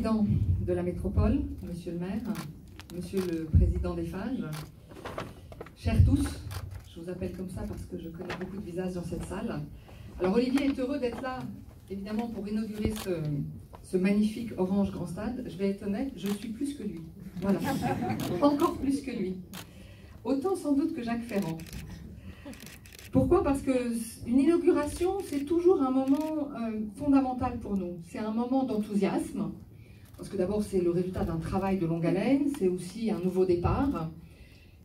président de la métropole, monsieur le maire, monsieur le président d'Eiffage, chers tous, je vous appelle comme ça parce que je connais beaucoup de visages dans cette salle. Alors Olivier est heureux d'être là, évidemment, pour inaugurer ce magnifique Orange Grand Stade. Je vais être honnête, je suis plus que lui. Voilà, encore plus que lui. Autant sans doute que Jacques Ferrand. Pourquoi? Parce qu'une inauguration, c'est toujours un moment fondamental pour nous. C'est un moment d'enthousiasme, parce que d'abord, c'est le résultat d'un travail de longue haleine, c'est aussi un nouveau départ.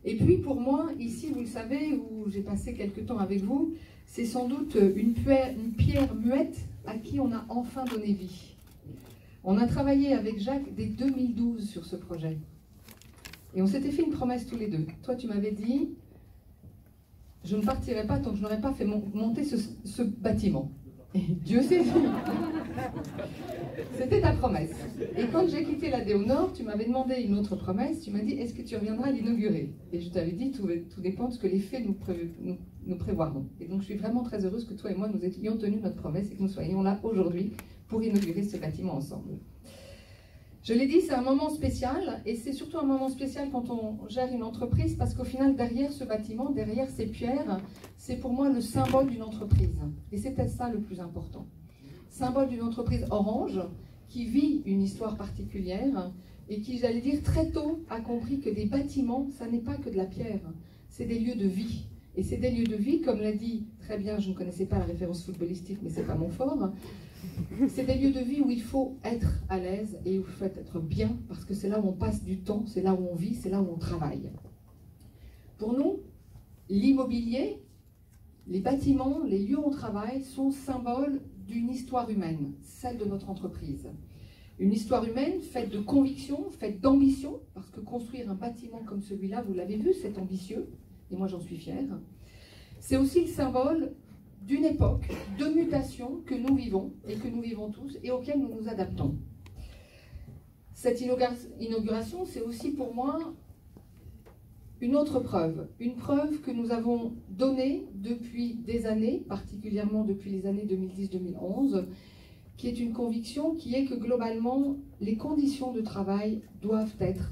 Et puis, pour moi, ici, vous le savez, où j'ai passé quelques temps avec vous, c'est sans doute une pierre muette à qui on a enfin donné vie. On a travaillé avec Jacques dès 2012 sur ce projet. Et on s'était fait une promesse tous les deux. Toi, tu m'avais dit... je ne partirai pas tant que je n'aurais pas fait monter ce bâtiment. Et Dieu sait, c'était ta promesse. Et quand j'ai quitté l'ADO Nord, tu m'avais demandé une autre promesse. Tu m'as dit, est-ce que tu reviendras à l'inaugurer? Et je t'avais dit, tout dépend de ce que les faits nous prévoiront. Et donc je suis vraiment très heureuse que toi et moi, nous ayons tenu notre promesse et que nous soyons là aujourd'hui pour inaugurer ce bâtiment ensemble. Je l'ai dit, c'est un moment spécial, et c'est surtout un moment spécial quand on gère une entreprise, parce qu'au final, derrière ce bâtiment, derrière ces pierres, c'est pour moi le symbole d'une entreprise. Et c'est peut-être ça le plus important. Symbole d'une entreprise Orange, qui vit une histoire particulière, et qui, j'allais dire, très tôt a compris que des bâtiments, ça n'est pas que de la pierre, c'est des lieux de vie. Et c'est des lieux de vie, comme l'a dit très bien, je ne connaissais pas la référence footballistique, mais c'est pas mon fort. C'est des lieux de vie où il faut être à l'aise et où il faut être bien, parce que c'est là où on passe du temps, c'est là où on vit, c'est là où on travaille. Pour nous, l'immobilier, les bâtiments, les lieux où on travaille sont symboles d'une histoire humaine, celle de notre entreprise. Une histoire humaine faite de conviction, faite d'ambition, parce que construire un bâtiment comme celui-là, vous l'avez vu, c'est ambitieux, et moi j'en suis fière. C'est aussi le symbole d'une époque de mutation que nous vivons, et que nous vivons tous, et auquel nous nous adaptons. Cette inauguration, c'est aussi pour moi une autre preuve, une preuve que nous avons donnée depuis des années, particulièrement depuis les années 2010-2011, qui est une conviction qui est que globalement, les conditions de travail doivent être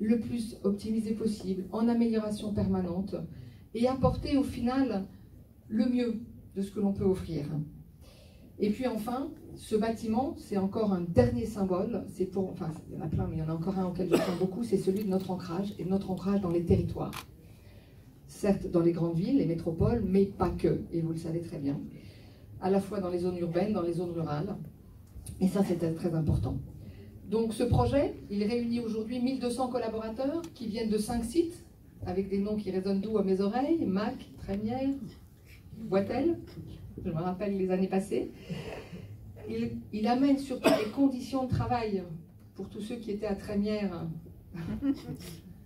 le plus optimisées possible, en amélioration permanente, et apporter au final le mieux de ce que l'on peut offrir. Et puis enfin, ce bâtiment, c'est encore un dernier symbole, c'est pour, enfin il y en a plein, mais il y en a encore un auquel je tiens beaucoup, c'est celui de notre ancrage, et de notre ancrage dans les territoires. Certes dans les grandes villes, les métropoles, mais pas que, et vous le savez très bien. À la fois dans les zones urbaines, dans les zones rurales, et ça c'est très important. Donc ce projet, il réunit aujourd'hui 1200 collaborateurs qui viennent de 5 sites, avec des noms qui résonnent doux à mes oreilles, Mac, Trémières, Boitel, je me rappelle les années passées. Il amène surtout des conditions de travail pour tous ceux qui étaient à Trémières.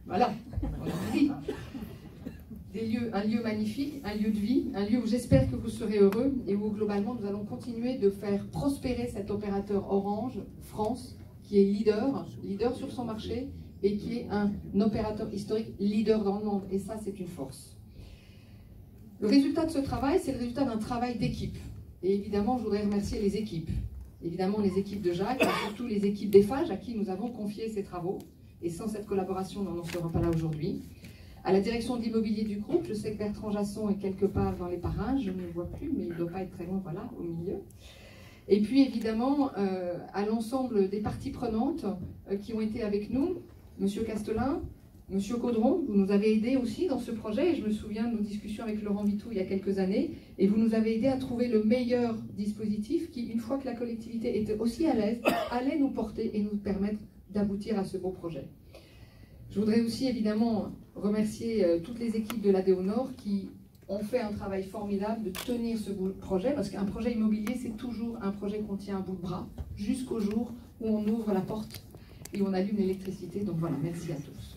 Voilà, on dit. Un lieu magnifique, un lieu de vie, un lieu où j'espère que vous serez heureux et où globalement nous allons continuer de faire prospérer cet opérateur Orange France qui est leader sur son marché et qui est un opérateur historique leader dans le monde. Et ça, c'est une force. Le résultat de ce travail, c'est le résultat d'un travail d'équipe. Et évidemment, je voudrais remercier les équipes. Évidemment, les équipes de Jacques, et surtout les équipes d'Eiffage à qui nous avons confié ces travaux. Et sans cette collaboration, on n'en sera pas là aujourd'hui. À la direction de l'immobilier du groupe, je sais que Bertrand Jasson est quelque part dans les parages, je ne le vois plus, mais il ne doit pas être très loin, voilà, au milieu. Et puis évidemment, à l'ensemble des parties prenantes qui ont été avec nous, Monsieur Castelin, Monsieur Caudron, vous nous avez aidés aussi dans ce projet, et je me souviens de nos discussions avec Laurent Vitou il y a quelques années, et vous nous avez aidés à trouver le meilleur dispositif qui, une fois que la collectivité était aussi à l'aise, allait nous porter et nous permettre d'aboutir à ce beau projet. Je voudrais aussi évidemment remercier toutes les équipes de l'ADO Nord qui ont fait un travail formidable de tenir ce projet, parce qu'un projet immobilier, c'est toujours un projet qu'on tient à bout de bras, jusqu'au jour où on ouvre la porte et on allume l'électricité. Donc voilà, merci à tous.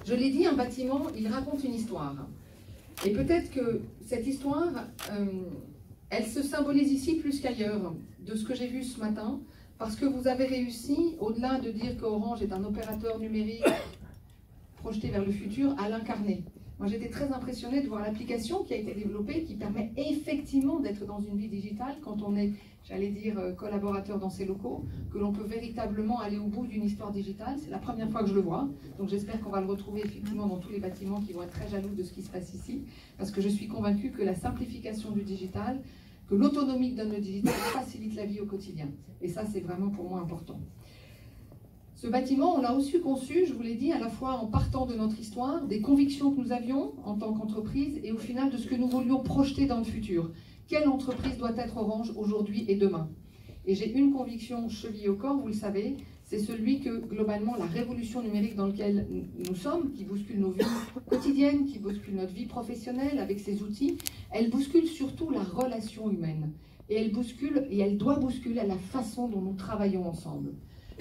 Je l'ai dit, un bâtiment, il raconte une histoire. Et peut-être que cette histoire, elle se symbolise ici plus qu'ailleurs, de ce que j'ai vu ce matin, parce que vous avez réussi, au-delà de dire qu'Orange est un opérateur numérique projeté vers le futur, à l'incarner. Moi, j'étais très impressionnée de voir l'application qui a été développée, qui permet effectivement d'être dans une vie digitale quand on est, j'allais dire, collaborateur dans ces locaux, que l'on peut véritablement aller au bout d'une histoire digitale. C'est la première fois que je le vois, donc j'espère qu'on va le retrouver effectivement dans tous les bâtiments qui vont être très jaloux de ce qui se passe ici, parce que je suis convaincue que la simplification du digital, que l'autonomie que donne le digital facilite la vie au quotidien. Et ça, c'est vraiment pour moi important. Ce bâtiment, on l'a aussi conçu, je vous l'ai dit, à la fois en partant de notre histoire, des convictions que nous avions en tant qu'entreprise et au final de ce que nous voulions projeter dans le futur. Quelle entreprise doit être Orange aujourd'hui et demain? Et j'ai une conviction chevillée au corps, vous le savez, c'est celui que globalement la révolution numérique dans laquelle nous sommes, qui bouscule nos vies quotidiennes, qui bouscule notre vie professionnelle avec ses outils, elle bouscule surtout la relation humaine. Et elle bouscule, et elle doit bousculer la façon dont nous travaillons ensemble.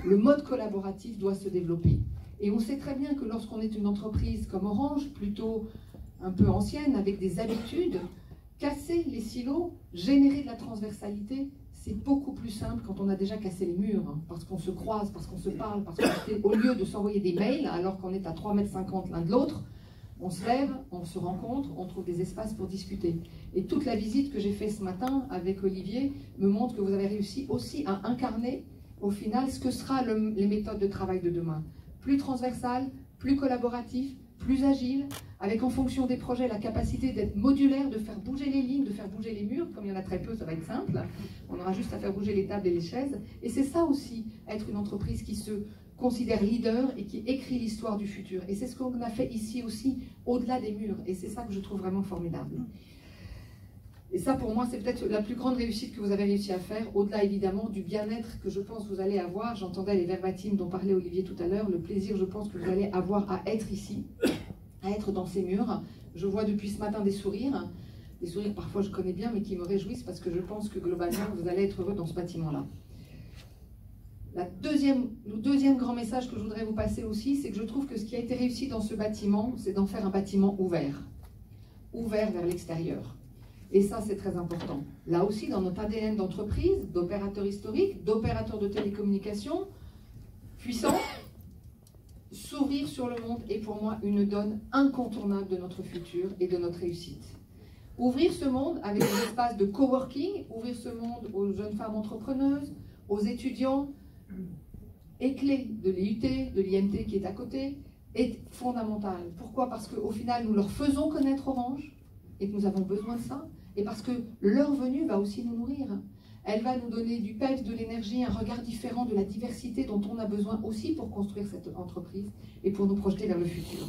Le mode collaboratif doit se développer. Et on sait très bien que lorsqu'on est une entreprise comme Orange, plutôt un peu ancienne, avec des habitudes, casser les silos, générer de la transversalité, c'est beaucoup plus simple quand on a déjà cassé les murs, hein, parce qu'on se croise, parce qu'on se parle, parce qu'au lieu de s'envoyer des mails, alors qu'on est à 3,50 m l'un de l'autre, on se lève, on se rencontre, on trouve des espaces pour discuter. Et toute la visite que j'ai faite ce matin avec Olivier me montre que vous avez réussi aussi à incarner au final ce que sera les méthodes de travail de demain. Plus transversales, plus collaboratif, plus agile, avec en fonction des projets la capacité d'être modulaire, de faire bouger les lignes, de faire bouger les murs. Comme il y en a très peu, ça va être simple. On aura juste à faire bouger les tables et les chaises. Et c'est ça aussi, être une entreprise qui se considère leader et qui écrit l'histoire du futur. Et c'est ce qu'on a fait ici aussi, au-delà des murs. Et c'est ça que je trouve vraiment formidable. Et ça, pour moi, c'est peut-être la plus grande réussite que vous avez réussi à faire, au-delà évidemment du bien-être que je pense vous allez avoir. J'entendais les verbatims dont parlait Olivier tout à l'heure, le plaisir, je pense, que vous allez avoir à être ici, à être dans ces murs. Je vois depuis ce matin des sourires parfois je connais bien, mais qui me réjouissent parce que je pense que globalement, vous allez être heureux dans ce bâtiment-là. Le deuxième grand message que je voudrais vous passer aussi, c'est que je trouve que ce qui a été réussi dans ce bâtiment, c'est d'en faire un bâtiment ouvert vers l'extérieur. Et ça, c'est très important. Là aussi, dans notre ADN d'entreprise, d'opérateur historique, d'opérateur de télécommunications, puissant, s'ouvrir sur le monde est pour moi une donne incontournable de notre futur et de notre réussite. Ouvrir ce monde avec des espaces de coworking, ouvrir ce monde aux jeunes femmes entrepreneuses, aux étudiants, est clé de l'IUT, de l'IMT qui est à côté, est fondamental. Pourquoi? Parce qu'au final, nous leur faisons connaître Orange et que nous avons besoin de ça. Et parce que leur venue va aussi nous nourrir. Elle va nous donner du peps, de l'énergie, un regard différent de la diversité dont on a besoin aussi pour construire cette entreprise et pour nous projeter vers le futur.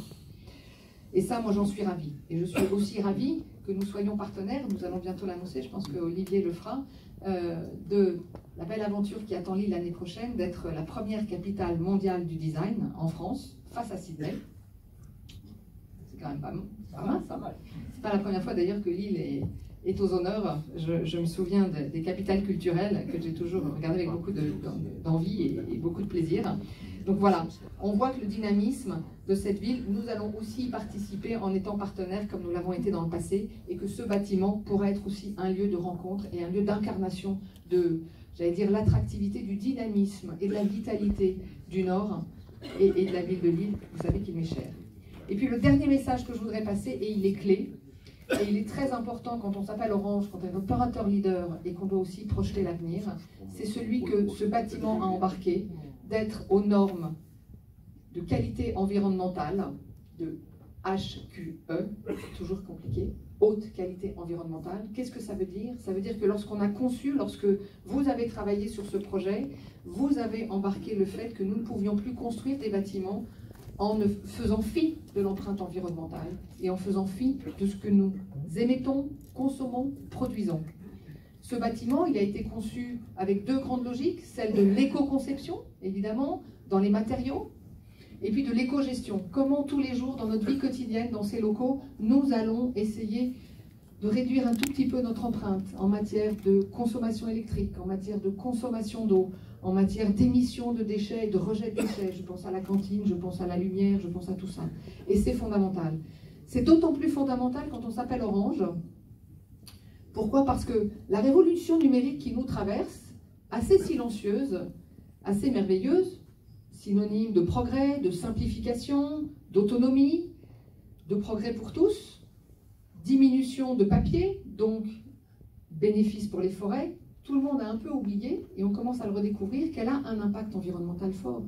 Et ça, moi, j'en suis ravie. Et je suis aussi ravie que nous soyons partenaires, nous allons bientôt l'annoncer, je pense que Olivier le fera, de la belle aventure qui attend Lille l'année prochaine, d'être la première capitale mondiale du design en France, face à Sydney. C'est quand même pas mal, ça. C'est pas la première fois d'ailleurs que Lille est aux honneurs. Je me souviens des capitales culturelles que j'ai toujours regardées avec beaucoup d'envie et beaucoup de plaisir. Donc voilà, on voit que le dynamisme de cette ville, nous allons aussi y participer en étant partenaires comme nous l'avons été dans le passé, et que ce bâtiment pourrait être aussi un lieu de rencontre et un lieu d'incarnation de, j'allais dire, l'attractivité, du dynamisme et de la vitalité du Nord et de la ville de Lille. Vous savez qu'il m'est cher. Et puis le dernier message que je voudrais passer, et il est clé, et il est très important quand on s'appelle Orange, quand on est un opérateur leader et qu'on doit aussi projeter l'avenir, c'est celui que ce bâtiment a embarqué, d'être aux normes de qualité environnementale, de HQE, toujours compliqué, haute qualité environnementale. Qu'est-ce que ça veut dire? Ça veut dire que lorsqu'on a conçu, lorsque vous avez travaillé sur ce projet, vous avez embarqué le fait que nous ne pouvions plus construire des bâtiments en ne faisant fi de l'empreinte environnementale et en faisant fi de ce que nous émettons, consommons, produisons. Ce bâtiment, il a été conçu avec deux grandes logiques, celle de l'éco-conception, évidemment, dans les matériaux, et puis de l'éco-gestion. Comment tous les jours, dans notre vie quotidienne, dans ces locaux, nous allons essayer de réduire un tout petit peu notre empreinte en matière de consommation électrique, en matière de consommation d'eau, en matière d'émissions de déchets et de rejet de déchets. Je pense à la cantine, je pense à la lumière, je pense à tout ça. Et c'est fondamental. C'est d'autant plus fondamental quand on s'appelle Orange. Pourquoi? Parce que la révolution numérique qui nous traverse, assez silencieuse, assez merveilleuse, synonyme de progrès, de simplification, d'autonomie, de progrès pour tous, diminution de papier, donc bénéfice pour les forêts. Tout le monde a un peu oublié, et on commence à le redécouvrir, qu'elle a un impact environnemental fort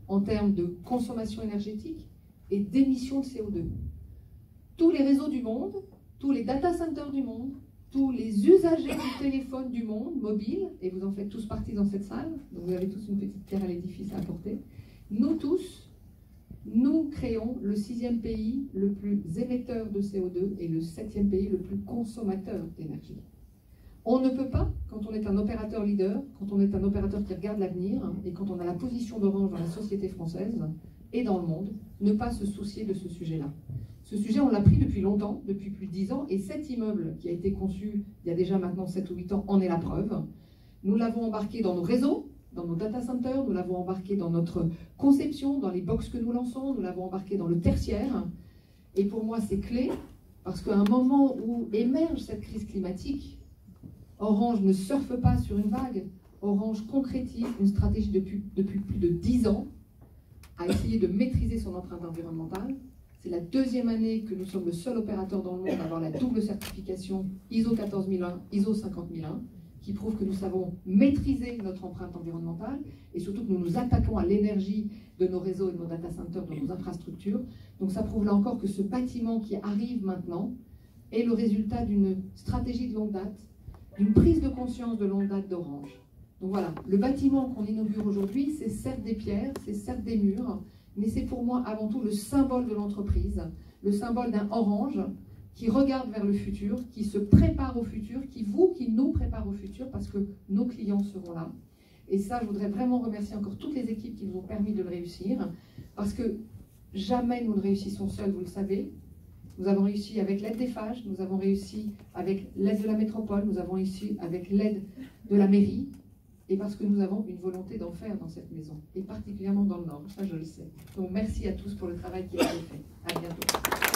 en termes de consommation énergétique et d'émissions de CO2. Tous les réseaux du monde, tous les data centers du monde, tous les usagers du téléphone du monde, mobile, et vous en faites tous partie dans cette salle, donc vous avez tous une petite pierre à l'édifice à apporter, nous tous, nous créons le 6e pays le plus émetteur de CO2 et le 7e pays le plus consommateur d'énergie. On ne peut pas, quand on est un opérateur leader, quand on est un opérateur qui regarde l'avenir, et quand on a la position d'Orange dans la société française et dans le monde, ne pas se soucier de ce sujet-là. Ce sujet, on l'a pris depuis longtemps, depuis plus de 10 ans, et cet immeuble qui a été conçu il y a déjà maintenant 7 ou 8 ans en est la preuve. Nous l'avons embarqué dans nos réseaux, dans nos data centers, nous l'avons embarqué dans notre conception, dans les box que nous lançons, nous l'avons embarqué dans le tertiaire. Et pour moi, c'est clé, parce qu'à un moment où émerge cette crise climatique, Orange ne surfe pas sur une vague. Orange concrétise une stratégie depuis plus de 10 ans à essayer de maîtriser son empreinte environnementale. C'est la 2e année que nous sommes le seul opérateur dans le monde à avoir la double certification ISO 14001, ISO 50001, qui prouve que nous savons maîtriser notre empreinte environnementale et surtout que nous nous attaquons à l'énergie de nos réseaux et de nos data centers, de nos infrastructures. Donc ça prouve là encore que ce bâtiment qui arrive maintenant est le résultat d'une stratégie de longue date, d'une prise de conscience de longue date d'Orange. Donc voilà, le bâtiment qu'on inaugure aujourd'hui, c'est certes des pierres, c'est certes des murs, mais c'est pour moi avant tout le symbole de l'entreprise, le symbole d'un Orange qui regarde vers le futur, qui se prépare au futur, qui nous prépare au futur parce que nos clients seront là. Et ça, je voudrais vraiment remercier encore toutes les équipes qui nous ont permis de le réussir, parce que jamais nous ne réussissons seuls, vous le savez. Nous avons réussi avec l'aide des FAGE, nous avons réussi avec l'aide de la métropole, nous avons réussi avec l'aide de la mairie, et parce que nous avons une volonté d'en faire dans cette maison, et particulièrement dans le Nord, ça je le sais. Donc merci à tous pour le travail qui a été fait. À bientôt.